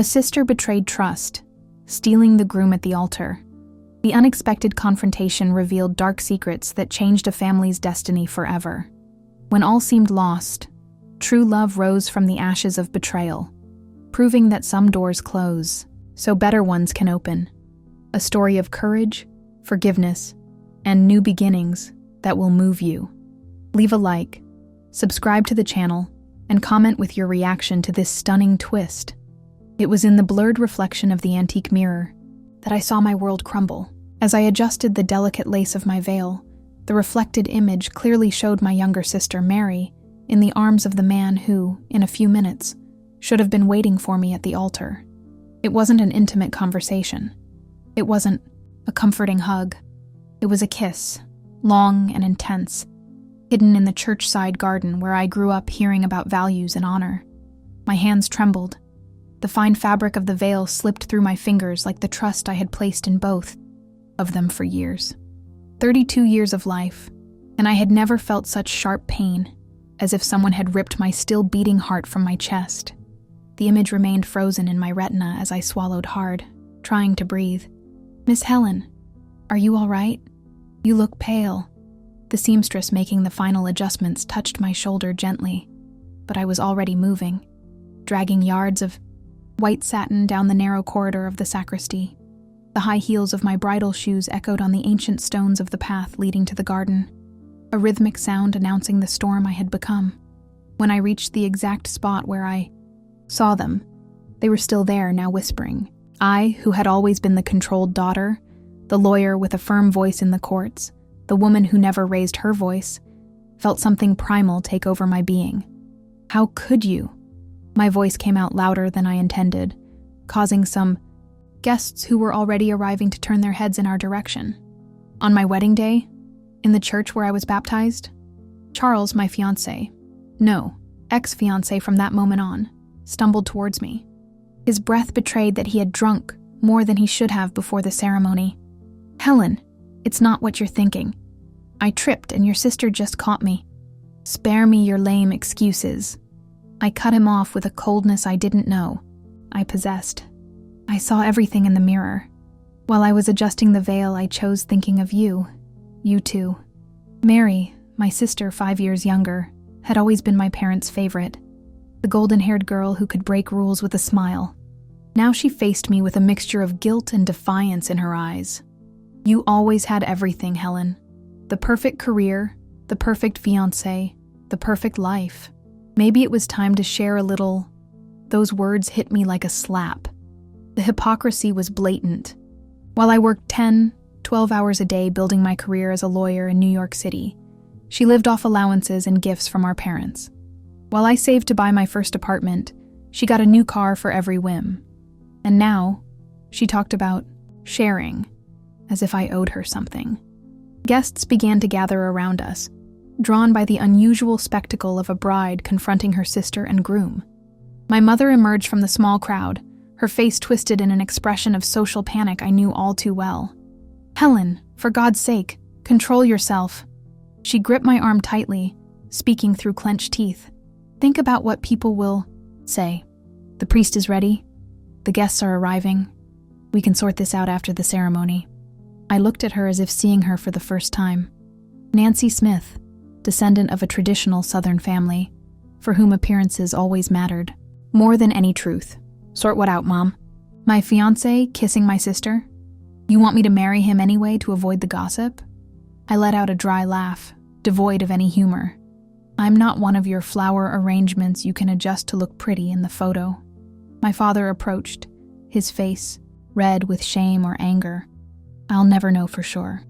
A sister betrayed trust, stealing the groom at the altar. The unexpected confrontation revealed dark secrets that changed a family's destiny forever. When all seemed lost, true love rose from the ashes of betrayal, proving that some doors close, so better ones can open. A story of courage, forgiveness, and new beginnings that will move you. Leave a like, subscribe to the channel, and comment with your reaction to this stunning twist. It was in the blurred reflection of the antique mirror that I saw my world crumble. As I adjusted the delicate lace of my veil, the reflected image clearly showed my younger sister, Mary, in the arms of the man who, in a few minutes, should have been waiting for me at the altar. It wasn't an intimate conversation. It wasn't a comforting hug. It was a kiss, long and intense, hidden in the church-side garden where I grew up hearing about values and honor. My hands trembled. The fine fabric of the veil slipped through my fingers like the trust I had placed in both of them for years. 32 years of life, and I had never felt such sharp pain, as if someone had ripped my still beating heart from my chest. The image remained frozen in my retina as I swallowed hard, trying to breathe. "Miss Helen, are you all right? You look pale." The seamstress making the final adjustments touched my shoulder gently, but I was already moving, dragging yards of white satin down the narrow corridor of the sacristy. The high heels of my bridal shoes echoed on the ancient stones of the path leading to the garden, a rhythmic sound announcing the storm I had become. When I reached the exact spot where I saw them, they were still there, now whispering. I, who had always been the controlled daughter, the lawyer with a firm voice in the courts, the woman who never raised her voice, felt something primal take over my being. "How could you?" My voice came out louder than I intended, causing some guests who were already arriving to turn their heads in our direction. On my wedding day, in the church where I was baptized, Charles, my fiancé, no, ex-fiancé from that moment on, stumbled towards me. His breath betrayed that he had drunk more than he should have before the ceremony. "Helen, it's not what you're thinking. I tripped and your sister just caught me. Spare me your lame excuses." I cut him off with a coldness I didn't know I possessed. I saw everything in the mirror. While I was adjusting the veil, I chose thinking of you. You too. Mary, my sister 5 years younger, had always been my parents' favorite. The golden-haired girl who could break rules with a smile. Now she faced me with a mixture of guilt and defiance in her eyes. "You always had everything, Helen. The perfect career, the perfect fiancé, the perfect life. Maybe it was time to share a little." Those words hit me like a slap. The hypocrisy was blatant. While I worked 10, 12 hours a day building my career as a lawyer in New York City, she lived off allowances and gifts from our parents. While I saved to buy my first apartment, she got a new car for every whim. And now, she talked about sharing, as if I owed her something. Guests began to gather around us, drawn by the unusual spectacle of a bride confronting her sister and groom. My mother emerged from the small crowd, her face twisted in an expression of social panic I knew all too well. "Helen, for God's sake, control yourself." She gripped my arm tightly, speaking through clenched teeth. "Think about what people will say. The priest is ready. The guests are arriving. We can sort this out after the ceremony." I looked at her as if seeing her for the first time. Nancy Smith, descendant of a traditional Southern family, for whom appearances always mattered, more than any truth. "Sort what out, Mom? My fiancé kissing my sister? You want me to marry him anyway to avoid the gossip?" I let out a dry laugh, devoid of any humor. "I'm not one of your flower arrangements you can adjust to look pretty in the photo." My father approached, his face red with shame or anger. I'll never know for sure.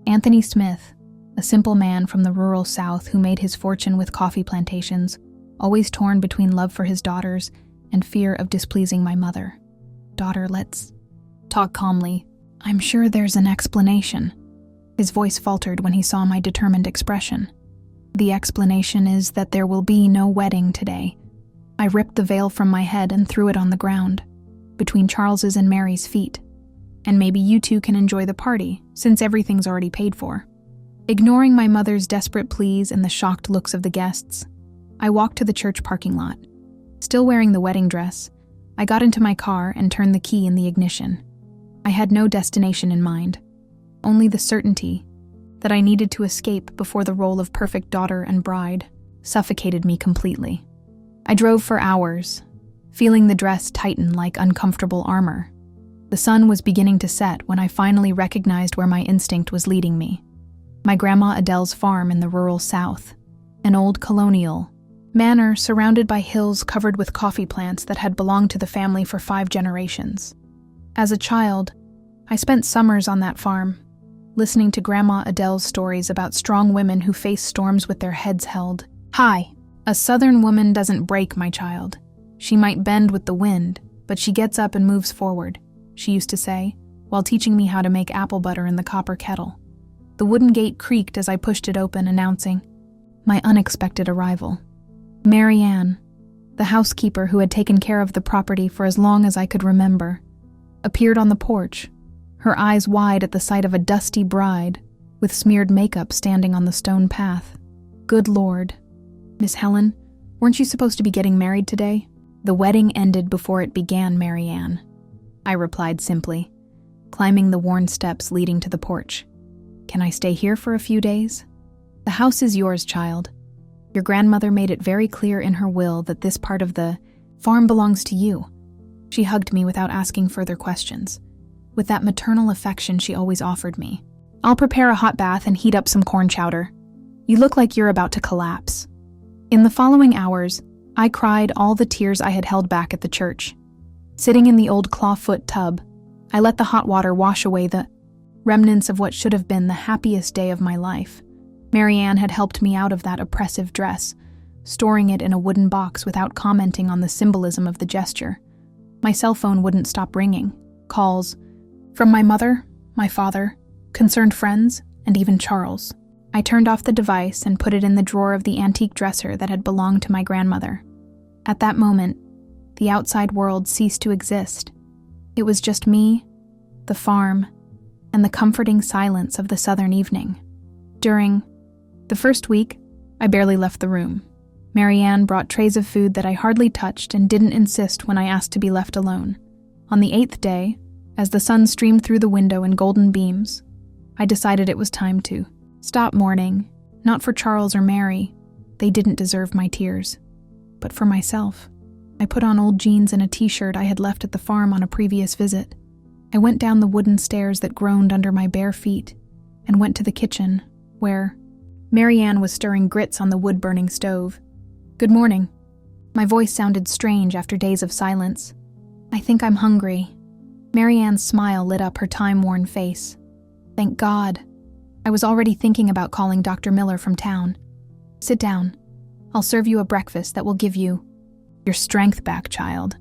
Anthony Smith, a simple man from the rural South who made his fortune with coffee plantations, always torn between love for his daughters and fear of displeasing my mother. "Daughter, let's talk calmly. I'm sure there's an explanation." His voice faltered when he saw my determined expression. "The explanation is that there will be no wedding today." I ripped the veil from my head and threw it on the ground, between Charles's and Mary's feet. "And maybe you two can enjoy the party, since everything's already paid for." Ignoring my mother's desperate pleas and the shocked looks of the guests, I walked to the church parking lot. Still wearing the wedding dress, I got into my car and turned the key in the ignition. I had no destination in mind, only the certainty that I needed to escape before the role of perfect daughter and bride suffocated me completely. I drove for hours, feeling the dress tighten like uncomfortable armor. The sun was beginning to set when I finally recognized where my instinct was leading me. My Grandma Adele's farm in the rural South, an old colonial manor surrounded by hills covered with coffee plants that had belonged to the family for 5 generations. As a child, I spent summers on that farm, listening to Grandma Adele's stories about strong women who face storms with their heads held high. A Southern woman doesn't break, my child. She might bend with the wind, but she gets up and moves forward, she used to say, while teaching me how to make apple butter in the copper kettle. The wooden gate creaked as I pushed it open, announcing my unexpected arrival. Mary Ann, the housekeeper who had taken care of the property for as long as I could remember, appeared on the porch, her eyes wide at the sight of a dusty bride with smeared makeup standing on the stone path. Good Lord. Miss Helen, weren't you supposed to be getting married today? The wedding ended before it began, Mary Ann, I replied simply, climbing the worn steps leading to the porch. Can I stay here for a few days? The house is yours, child. Your grandmother made it very clear in her will that this part of the farm belongs to you. She hugged me without asking further questions, with that maternal affection she always offered me. I'll prepare a hot bath and heat up some corn chowder. You look like you're about to collapse. In the following hours, I cried all the tears I had held back at the church. Sitting in the old clawfoot tub, I let the hot water wash away the remnants of what should have been the happiest day of my life. Mary Ann had helped me out of that oppressive dress, storing it in a wooden box without commenting on the symbolism of the gesture. My cell phone wouldn't stop ringing. Calls from my mother, my father, concerned friends, and even Charles. I turned off the device and put it in the drawer of the antique dresser that had belonged to my grandmother. At that moment, the outside world ceased to exist. It was just me, the farm, and the comforting silence of the southern evening. During the first week, I barely left the room. Mary Ann brought trays of food that I hardly touched and didn't insist when I asked to be left alone. On the 8th day, as the sun streamed through the window in golden beams, I decided it was time to stop mourning, not for Charles or Mary. They didn't deserve my tears. But for myself. I put on old jeans and a t-shirt I had left at the farm on a previous visit. I went down the wooden stairs that groaned under my bare feet and went to the kitchen, where Mary Ann was stirring grits on the wood-burning stove. Good morning. My voice sounded strange after days of silence. I think I'm hungry. Mary Ann's smile lit up her time-worn face. Thank God. I was already thinking about calling Dr. Miller from town. Sit down. I'll serve you a breakfast that will give you your strength back, child.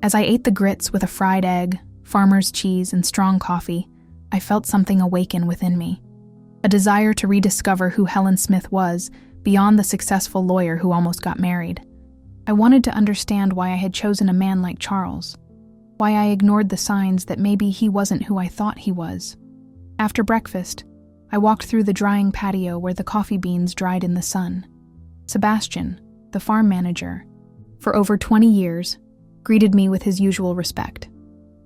As I ate the grits with a fried egg, farmer's cheese, and strong coffee, I felt something awaken within me. A desire to rediscover who Helen Smith was, beyond the successful lawyer who almost got married. I wanted to understand why I had chosen a man like Charles, why I ignored the signs that maybe he wasn't who I thought he was. After breakfast, I walked through the drying patio where the coffee beans dried in the sun. Sebastian, the farm manager, for over 20 years, greeted me with his usual respect.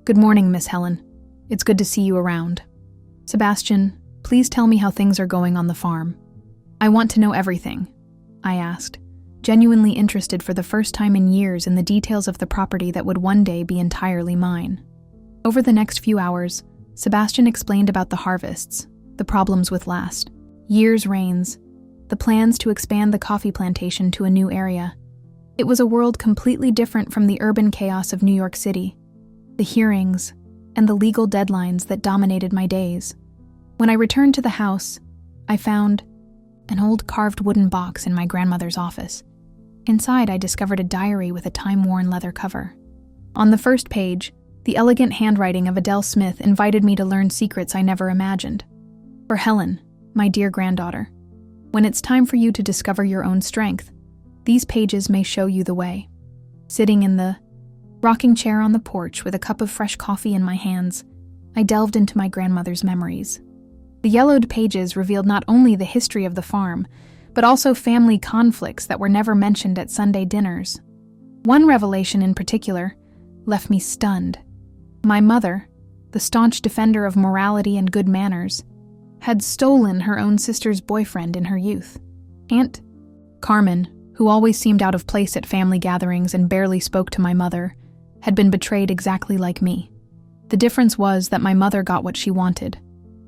Good morning, Miss Helen. It's good to see you around. Sebastian, please tell me how things are going on the farm. I want to know everything, I asked, genuinely interested for the first time in years in the details of the property that would one day be entirely mine. Over the next few hours, Sebastian explained about the harvests, the problems with last year's rains, the plans to expand the coffee plantation to a new area. It was a world completely different from the urban chaos of New York City, the hearings, and the legal deadlines that dominated my days. When I returned to the house, I found an old carved wooden box in my grandmother's office. Inside, I discovered a diary with a time-worn leather cover. On the first page, the elegant handwriting of Adele Smith invited me to learn secrets I never imagined. For Helen, my dear granddaughter, when it's time for you to discover your own strength, these pages may show you the way. Sitting in the rocking chair on the porch with a cup of fresh coffee in my hands, I delved into my grandmother's memories. The yellowed pages revealed not only the history of the farm, but also family conflicts that were never mentioned at Sunday dinners. One revelation in particular left me stunned. My mother, the staunch defender of morality and good manners, had stolen her own sister's boyfriend in her youth. Aunt Carmen, who always seemed out of place at family gatherings and barely spoke to my mother, had been betrayed exactly like me. The difference was that my mother got what she wanted.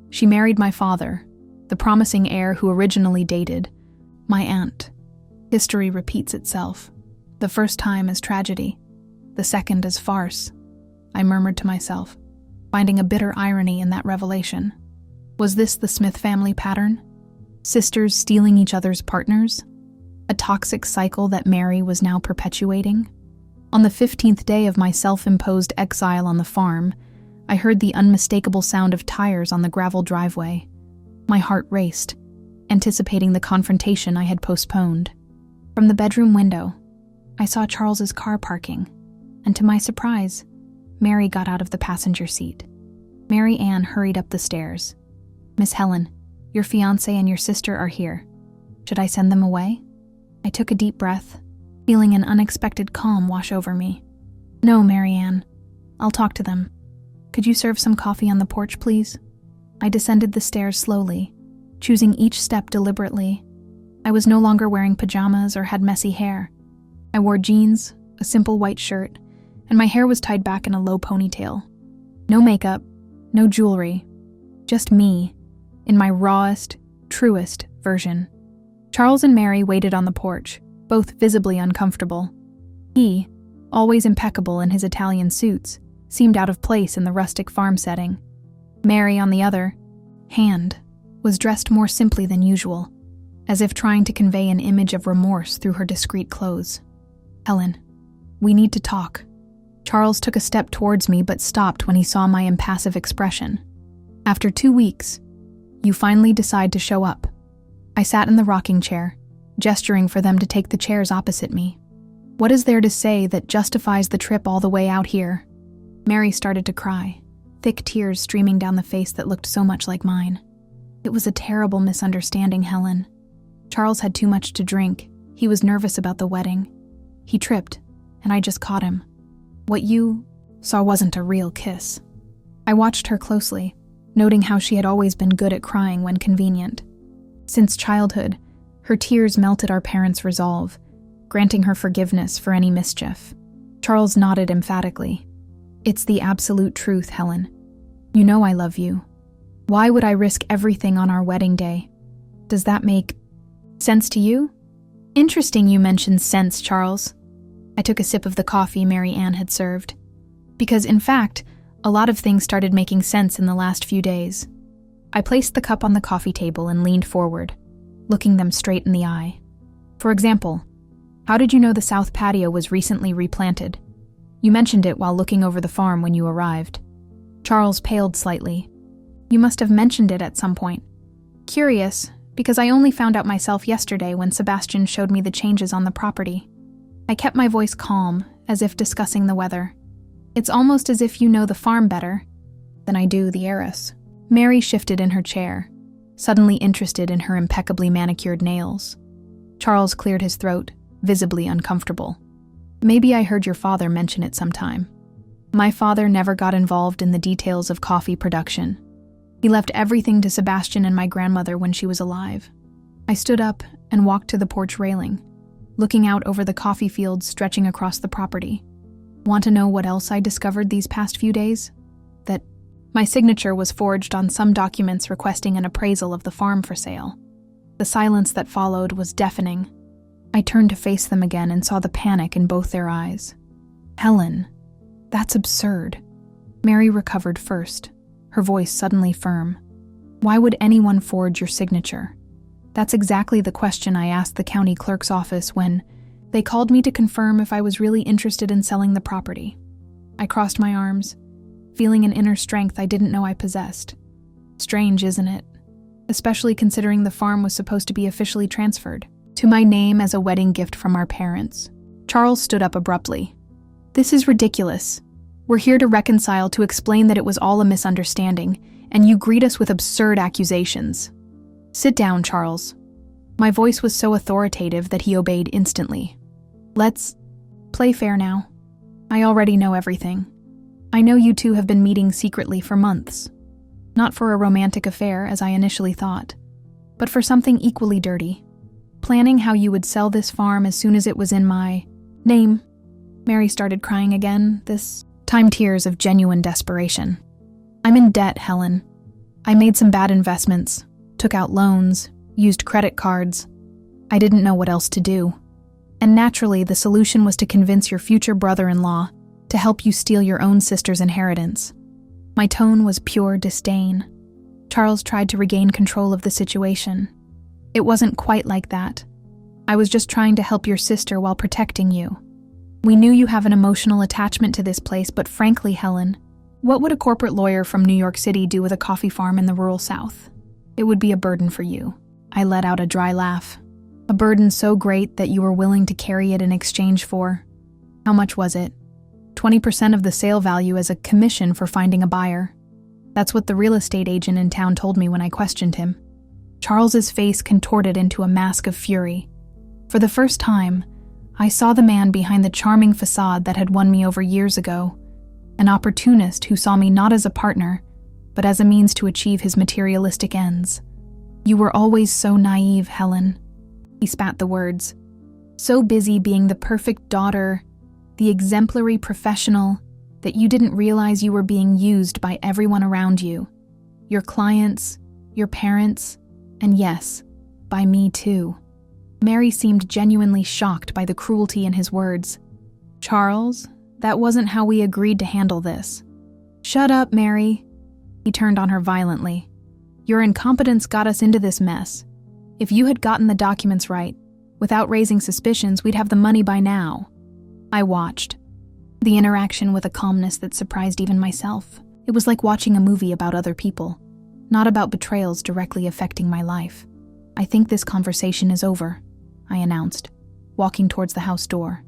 She married my father, the promising heir who originally dated my aunt. History repeats itself. The first time as tragedy, the second as farce, I murmured to myself, finding a bitter irony in that revelation. Was this the Smith family pattern? Sisters stealing each other's partners? A toxic cycle that Mary was now perpetuating? On the 15th day of my self-imposed exile on the farm, I heard the unmistakable sound of tires on the gravel driveway. My heart raced, anticipating the confrontation I had postponed. From the bedroom window, I saw Charles's car parking, and to my surprise, Mary got out of the passenger seat. Mary Ann hurried up the stairs. "Miss Helen, your fiancé and your sister are here. Should I send them away?" I took a deep breath, feeling an unexpected calm wash over me. "No, Mary Ann. I'll talk to them. Could you serve some coffee on the porch, please?" I descended the stairs slowly, choosing each step deliberately. I was no longer wearing pajamas or had messy hair. I wore jeans, a simple white shirt, and my hair was tied back in a low ponytail. No makeup, no jewelry, just me, in my rawest, truest version. Charles and Mary waited on the porch, both visibly uncomfortable. He, always impeccable in his Italian suits, seemed out of place in the rustic farm setting. Mary, on the other hand, was dressed more simply than usual, as if trying to convey an image of remorse through her discreet clothes. "Helen, we need to talk." Charles took a step towards me but stopped when he saw my impassive expression. "After 2 weeks, you finally decide to show up." I sat in the rocking chair, gesturing for them to take the chairs opposite me. "What is there to say that justifies the trip all the way out here?" Mary started to cry, thick tears streaming down the face that looked so much like mine. "It was a terrible misunderstanding, Helen. Charles had too much to drink. He was nervous about the wedding. He tripped, and I just caught him. What you saw wasn't a real kiss." I watched her closely, noting how she had always been good at crying when convenient. Since childhood, her tears melted our parents' resolve, granting her forgiveness for any mischief. Charles nodded emphatically. "It's the absolute truth, Helen. You know I love you. Why would I risk everything on our wedding day? Does that make sense to you?" "Interesting you mentioned sense, Charles." I took a sip of the coffee Mary Ann had served. Because, in fact, a lot of things started making sense in the last few days. I placed the cup on the coffee table and leaned forward, looking them straight in the eye. "For example, how did you know the south patio was recently replanted? You mentioned it while looking over the farm when you arrived." Charles paled slightly. "You must have mentioned it at some point." "Curious, because I only found out myself yesterday when Sebastian showed me the changes on the property." I kept my voice calm, as if discussing the weather. "It's almost as if you know the farm better than I do the heiress." Mary shifted in her chair, suddenly interested in her impeccably manicured nails. Charles cleared his throat, visibly uncomfortable. "Maybe I heard your father mention it sometime." My father never got involved in the details of coffee production. He left everything to Sebastian and my grandmother when she was alive. I stood up and walked to the porch railing, looking out over the coffee fields stretching across the property. Want to know what else I discovered these past few days? That my signature was forged on some documents requesting an appraisal of the farm for sale. The silence that followed was deafening. I turned to face them again and saw the panic in both their eyes. "Helen, that's absurd." Mary recovered first, her voice suddenly firm. "Why would anyone forge your signature?" That's exactly the question I asked the county clerk's office when they called me to confirm if I was really interested in selling the property. I crossed my arms, feeling an inner strength I didn't know I possessed. Strange, isn't it? Especially considering the farm was supposed to be officially transferred to my name as a wedding gift from our parents. Charles stood up abruptly. "This is ridiculous. We're here to reconcile, to explain that it was all a misunderstanding, and you greet us with absurd accusations." "Sit down, Charles." My voice was so authoritative that he obeyed instantly. "Let's play fair now. I already know everything. I know you two have been meeting secretly for months. Not for a romantic affair, as I initially thought, but for something equally dirty. Planning how you would sell this farm as soon as it was in my name. Mary started crying again, this time tears of genuine desperation. I'm in debt, Helen. I made some bad investments, took out loans, used credit cards. I didn't know what else to do. And naturally, the solution was to convince your future brother-in-law to help you steal your own sister's inheritance. My tone was pure disdain. Charles tried to regain control of the situation. It wasn't quite like that. I was just trying to help your sister while protecting you. We knew you have an emotional attachment to this place, but frankly, Helen, what would a corporate lawyer from New York City do with a coffee farm in the rural South? It would be a burden for you. I let out a dry laugh. A burden so great that you were willing to carry it in exchange for, how much was it? 20% of the sale value as a commission for finding a buyer. That's what the real estate agent in town told me when I questioned him. Charles's face contorted into a mask of fury. For the first time, I saw the man behind the charming facade that had won me over years ago, an opportunist who saw me not as a partner, but as a means to achieve his materialistic ends. You were always so naive, Helen. He spat the words. So busy being the perfect daughter, the exemplary professional, that you didn't realize you were being used by everyone around you. Your clients, your parents, and yes, by me too. Mary seemed genuinely shocked by the cruelty in his words. Charles, that wasn't how we agreed to handle this. Shut up, Mary. He turned on her violently. Your incompetence got us into this mess. If you had gotten the documents right, without raising suspicions, we'd have the money by now. I watched. The interaction with a calmness that surprised even myself. It was like watching a movie about other people, not about betrayals directly affecting my life. I think this conversation is over, I announced, walking towards the house door.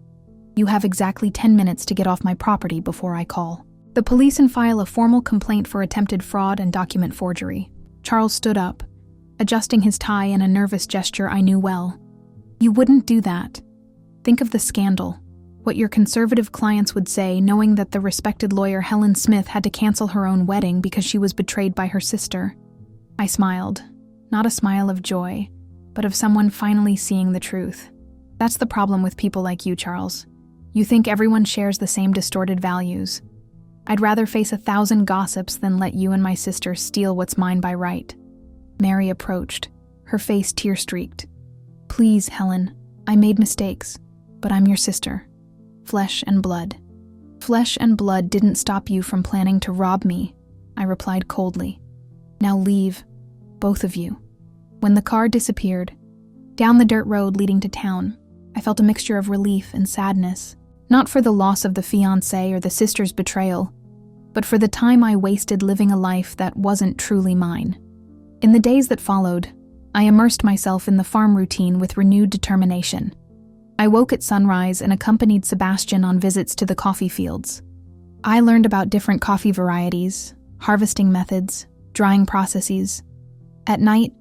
You have exactly 10 minutes to get off my property before I call the police and file a formal complaint for attempted fraud and document forgery. Charles stood up, adjusting his tie in a nervous gesture I knew well. You wouldn't do that. Think of the scandal, what your conservative clients would say, knowing that the respected lawyer Helen Smith had to cancel her own wedding because she was betrayed by her sister. I smiled, not a smile of joy, but of someone finally seeing the truth. That's the problem with people like you, Charles. You think everyone shares the same distorted values. I'd rather face 1,000 gossips than let you and my sister steal what's mine by right. Mary approached, her face tear-streaked. Please, Helen, I made mistakes, but I'm your sister. Flesh and blood. Flesh and blood didn't stop you from planning to rob me, I replied coldly. Now leave, both of you. When the car disappeared, down the dirt road leading to town, I felt a mixture of relief and sadness, not for the loss of the fiancé or the sister's betrayal, but for the time I wasted living a life that wasn't truly mine. In the days that followed, I immersed myself in the farm routine with renewed determination. I woke at sunrise and accompanied Sebastian on visits to the coffee fields. I learned about different coffee varieties, harvesting methods, drying processes. At night,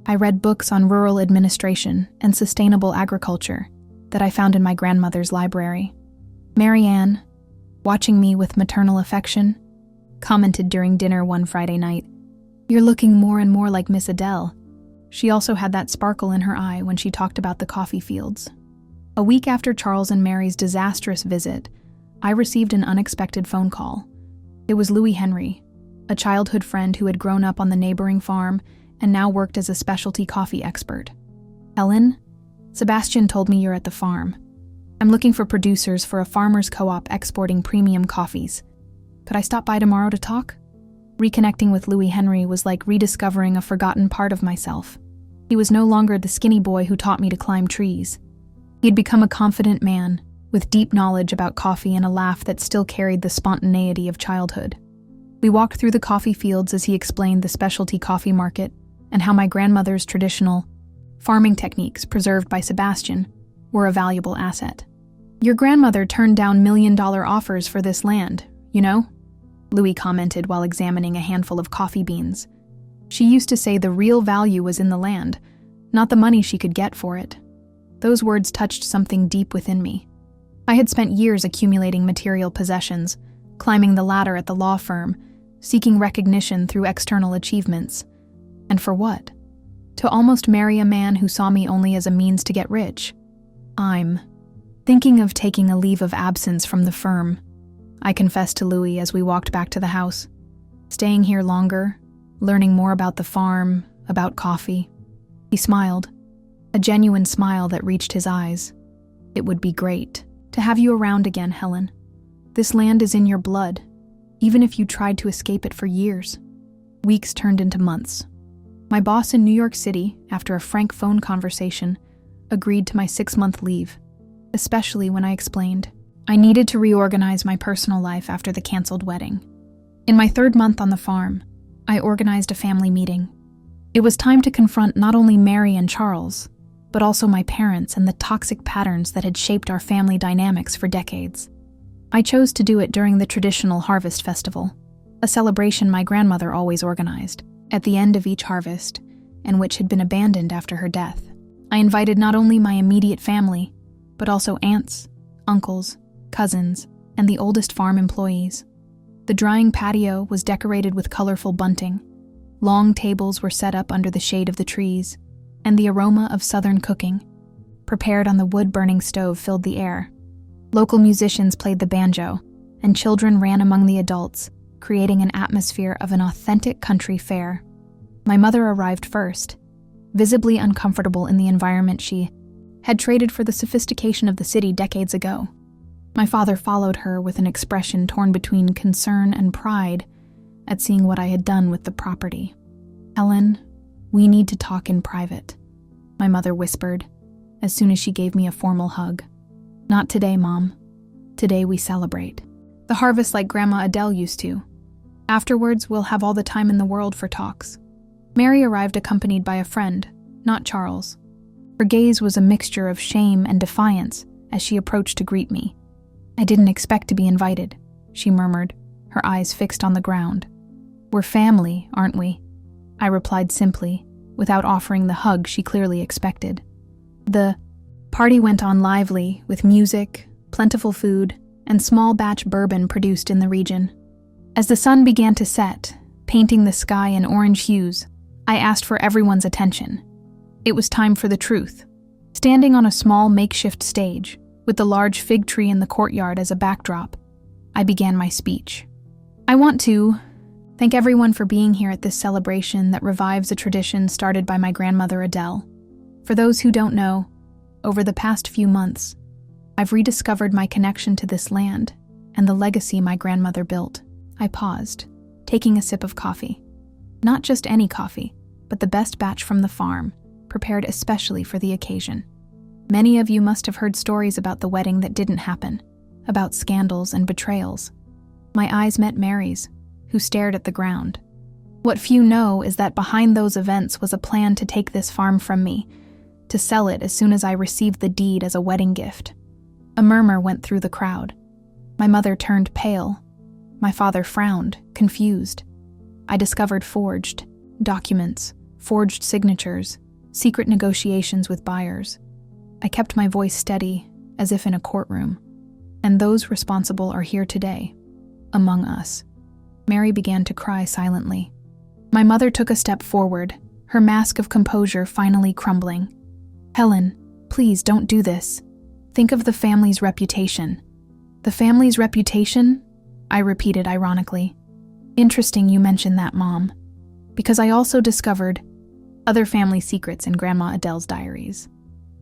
I read books on rural administration and sustainable agriculture that I found in my grandmother's library. Marianne, watching me with maternal affection, commented during dinner one Friday night, "You're looking more and more like Miss Adele." She also had that sparkle in her eye when she talked about the coffee fields. A week after Charles and Mary's disastrous visit, I received an unexpected phone call. It was Louis Henry, a childhood friend who had grown up on the neighboring farm and now worked as a specialty coffee expert. Ellen, Sebastian told me you're at the farm. I'm looking for producers for a farmers co-op exporting premium coffees. Could I stop by tomorrow to talk? Reconnecting with Louis Henry was like rediscovering a forgotten part of myself. He was no longer the skinny boy who taught me to climb trees. He had become a confident man, with deep knowledge about coffee and a laugh that still carried the spontaneity of childhood. We walked through the coffee fields as he explained the specialty coffee market and how my grandmother's traditional farming techniques, preserved by Sebastian, were a valuable asset. Your grandmother turned down million-dollar offers for this land, you know? Louis commented while examining a handful of coffee beans. She used to say the real value was in the land, not the money she could get for it. Those words touched something deep within me. I had spent years accumulating material possessions, climbing the ladder at the law firm, seeking recognition through external achievements. And for what? To almost marry a man who saw me only as a means to get rich. I'm thinking of taking a leave of absence from the firm, I confessed to Louis as we walked back to the house. Staying here longer, learning more about the farm, about coffee. He smiled, a genuine smile that reached his eyes. It would be great to have you around again, Helen. This land is in your blood, even if you tried to escape it for years. Weeks turned into months. My boss in New York City, after a frank phone conversation, agreed to my 6-month leave, especially when I explained I needed to reorganize my personal life after the canceled wedding. In my 3rd month on the farm, I organized a family meeting. It was time to confront not only Mary and Charles, but also my parents and the toxic patterns that had shaped our family dynamics for decades. I chose to do it during the traditional harvest festival, a celebration my grandmother always organized, at the end of each harvest, and which had been abandoned after her death. I invited not only my immediate family, but also aunts, uncles, cousins, and the oldest farm employees. The drying patio was decorated with colorful bunting. Long tables were set up under the shade of the trees, and the aroma of southern cooking, prepared on the wood-burning stove, filled the air. Local musicians played the banjo, and children ran among the adults, creating an atmosphere of an authentic country fair. My mother arrived first, visibly uncomfortable in the environment she had traded for the sophistication of the city decades ago. My father followed her with an expression torn between concern and pride at seeing what I had done with the property. "Helen, we need to talk in private," my mother whispered, as soon as she gave me a formal hug. "Not today, Mom. Today we celebrate the harvest like Grandma Adele used to. Afterwards, we'll have all the time in the world for talks." Mary arrived accompanied by a friend, not Charles. Her gaze was a mixture of shame and defiance as she approached to greet me. "I didn't expect to be invited," she murmured, her eyes fixed on the ground. "We're family, aren't we?" I replied simply, without offering the hug she clearly expected. The party went on lively, with music, plentiful food, and small batch bourbon produced in the region. As the sun began to set, painting the sky in orange hues, I asked for everyone's attention. It was time for the truth. Standing on a small makeshift stage, with the large fig tree in the courtyard as a backdrop, I began my speech. "I want to thank everyone for being here at this celebration that revives a tradition started by my grandmother Adele. For those who don't know, over the past few months, I've rediscovered my connection to this land and the legacy my grandmother built." I paused, taking a sip of coffee. Not just any coffee, but the best batch from the farm, prepared especially for the occasion. Many of you must have heard stories about the wedding that didn't happen, about scandals and betrayals. My eyes met Mary's, who stared at the ground. What few know is that behind those events was a plan to take this farm from me, to sell it as soon as I received the deed as a wedding gift. A murmur went through the crowd. My mother turned pale. My father frowned, confused. I discovered forged documents, forged signatures, secret negotiations with buyers. I kept my voice steady, as if in a courtroom. And those responsible are here today, among us. Mary began to cry silently. My mother took a step forward, her mask of composure finally crumbling. "Helen, please don't do this. Think of the family's reputation." "The family's reputation?" I repeated ironically. "Interesting you mention that, Mom, because I also discovered other family secrets in Grandma Adele's diaries,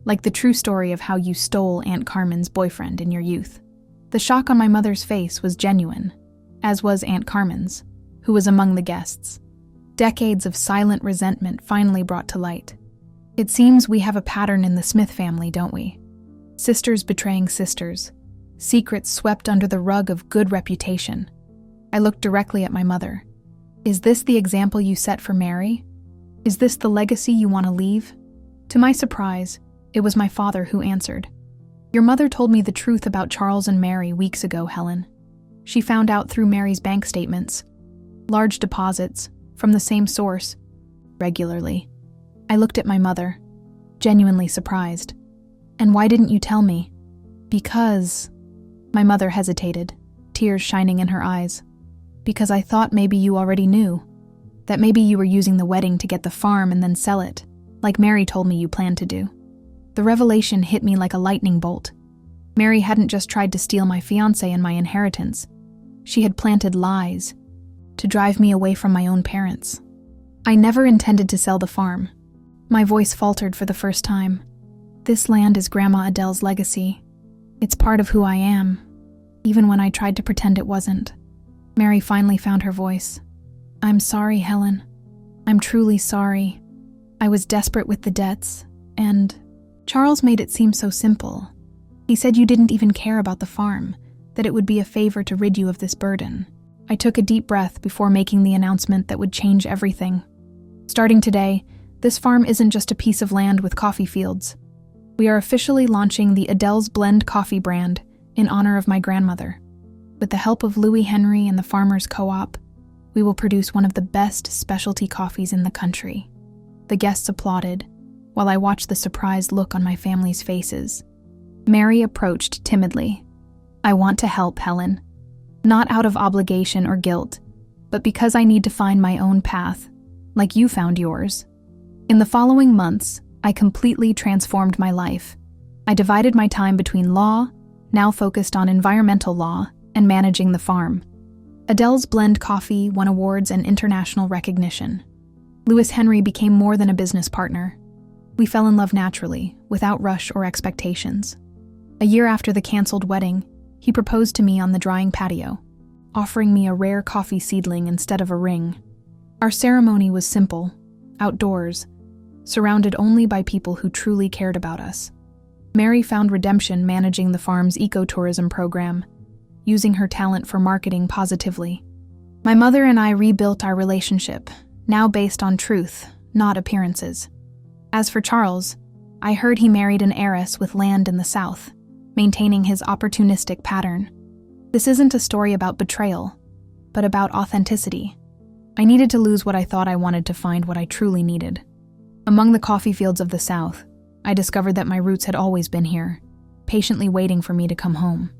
like the true story of how you stole Aunt Carmen's boyfriend in your youth." The shock on my mother's face was genuine, as was Aunt Carmen's, who was among the guests. Decades of silent resentment finally brought to light. It seems we have a pattern in the Smith family, don't we? Sisters betraying sisters, secrets swept under the rug of good reputation. I looked directly at my mother. "Is this the example you set for Mary? Is this the legacy you want to leave?" To my surprise, it was my father who answered. "Your mother told me the truth about Charles and Mary weeks ago, Helen. She found out through Mary's bank statements. Large deposits, from the same source, regularly." I looked at my mother, genuinely surprised. "And why didn't you tell me?" "Because," My mother hesitated, tears shining in her eyes. Because I thought maybe you already knew. That maybe you were using the wedding to get the farm and then sell it, like Mary told me you planned to do. The revelation hit me like a lightning bolt. Mary hadn't just tried to steal my fiancé and my inheritance. She had planted lies to drive me away from my own parents. I never intended to sell the farm. My voice faltered for the first time. This land is Grandma Adele's legacy. It's part of who I am, even when I tried to pretend it wasn't. Mary finally found her voice. I'm sorry, Helen. I'm truly sorry. I was desperate with the debts, and Charles made it seem so simple. He said you didn't even care about the farm, that it would be a favor to rid you of this burden. I took a deep breath before making the announcement that would change everything. Starting today, this farm isn't just a piece of land with coffee fields. We are officially launching the Adele's Blend coffee brand in honor of my grandmother. With the help of Louis Henry and the Farmers Co-op, we will produce one of the best specialty coffees in the country. The guests applauded, while I watched the surprised look on my family's faces. Mary approached timidly. I want to help, Helen. Not out of obligation or guilt, but because I need to find my own path, like you found yours. In the following months, I completely transformed my life. I divided my time between law, now focused on environmental law, and managing the farm. Adele's Blend coffee won awards and international recognition. Louis Henry became more than a business partner. We fell in love naturally, without rush or expectations. A year after the canceled wedding, he proposed to me on the drying patio, offering me a rare coffee seedling instead of a ring. Our ceremony was simple, outdoors, surrounded only by people who truly cared about us. Mary found redemption managing the farm's ecotourism program, using her talent for marketing positively. My mother and I rebuilt our relationship, now based on truth, not appearances. As for Charles, I heard he married an heiress with land in the South, maintaining his opportunistic pattern. This isn't a story about betrayal, but about authenticity. I needed to lose what I thought I wanted to find what I truly needed. Among the coffee fields of the South, I discovered that my roots had always been here, patiently waiting for me to come home.